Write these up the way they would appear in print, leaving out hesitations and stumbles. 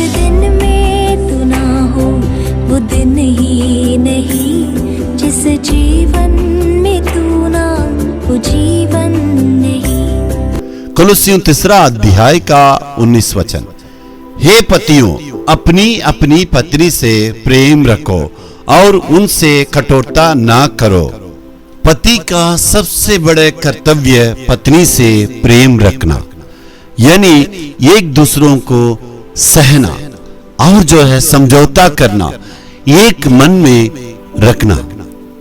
दिन में तू ना हो वो दिन ही नहीं, जिस जीवन में तू ना वो जीवन नहीं। कुलुस्सियों 3 अध्याय का 19 वचन। हे पतियों, अपनी अपनी पत्नी से प्रेम रखो और उनसे कठोरता ना करो। पति का सबसे बड़े कर्तव्य पत्नी से प्रेम रखना, यानी एक दूसरों को सहना और जो है समझौता करना, एक मन में रखना,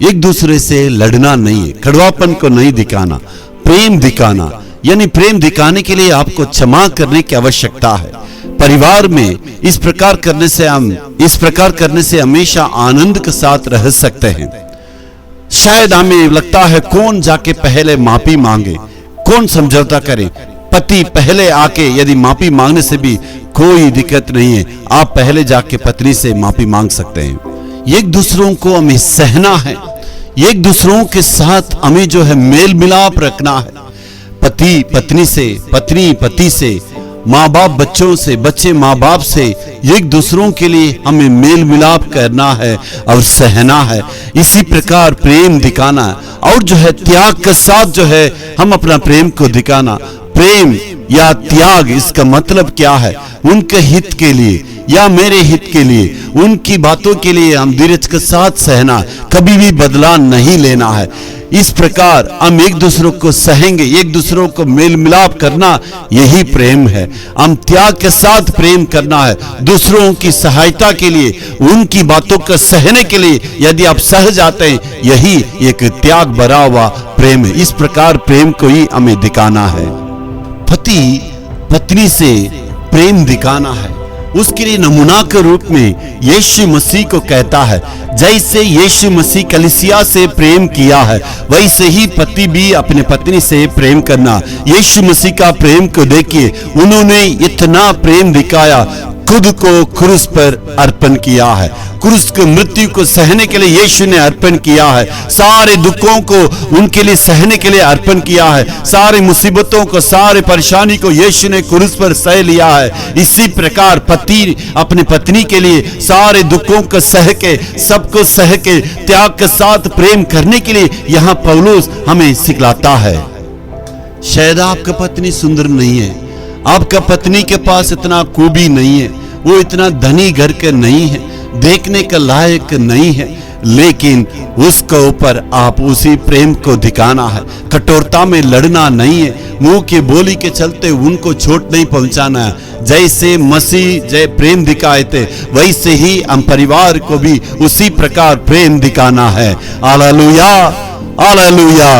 एक दूसरे से लड़ना नहीं है, कड़वापन को नहीं दिखाना, प्रेम दिखाना। यानी प्रेम दिखाने के लिए आपको क्षमा करने की आवश्यकता है। परिवार में इस प्रकार करने से हमेशा आनंद के साथ रह सकते हैं। शायद हमें लगता है कौन जाके पहले माफी मांगे, कौन समझौता करे। पति पहले आके यदि माफी मांगने से भी कोई दिक्कत नहीं है, आप पहले जाके पत्नी से माफी मांग सकते हैं। एक दूसरों को हमें सहना है, एक दूसरों के साथ हमें जो है मेल मिलाप रखना है। पति पत्नी से, पत्नी पति से, माँ बाप बच्चों से, बच्चे माँ बाप से, एक दूसरों के लिए हमें मेल मिलाप करना है और सहना है। इसी प्रकार प्रेम दिखाना है और जो है त्याग के साथ जो है हम अपना प्रेम को दिखाना। प्रेम या त्याग, इसका मतलब क्या है? उनके हित के लिए या मेरे हित के लिए, उनकी बातों के लिए हम धीरज के साथ सहना, कभी भी बदला नहीं लेना है। इस प्रकार हम एक दूसरों को सहेंगे, एक दूसरों को मेल मिलाप करना, यही प्रेम है। हम त्याग के साथ प्रेम करना है, दूसरों की सहायता के लिए, उनकी बातों को सहने के लिए यदि आप सह जाते हैं, यही एक त्याग भरा हुआ प्रेम है। इस प्रकार प्रेम को ही हमें दिखाना है। पति पत्नी से प्रेम दिखाना है, उसके लिए नमूना के रूप में यीशु मसीह को कहता है, जैसे यीशु मसीह कलीसिया से प्रेम किया है वैसे ही पति भी अपने पत्नी से प्रेम करना। यीशु मसीह का प्रेम को देखिए, उन्होंने इतना प्रेम दिखाया, खुद को क्रूस पर अर्पण किया है। क्रूस को, मृत्यु को सहने के लिए यीशु ने अर्पण किया है। सारे दुखों को उनके लिए सहने के लिए अर्पण किया है। सारी मुसीबतों को, सारे परेशानी को यीशु ने क्रूस पर सह लिया है। इसी प्रकार पति अपनी पत्नी के लिए सारे दुखों को सह के, सबको सह के, त्याग के साथ प्रेम करने के लिए यहाँ पौलुस हमें सिखलाता है। शायद आपका पत्नी सुंदर नहीं है, आपका पत्नी के पास इतना खूबी नहीं है, वो इतना धनी घर के नहीं है, देखने के लायक नहीं है, लेकिन उसके ऊपर आप उसी प्रेम को दिखाना है। कठोरता में लड़ना नहीं है, मुंह की बोली के चलते उनको चोट नहीं पहुंचाना है। जैसे मसीह जय प्रेम दिखाए थे, वैसे ही हम परिवार को भी उसी प्रकार प्रेम दिखाना है। Hallelujah, hallelujah.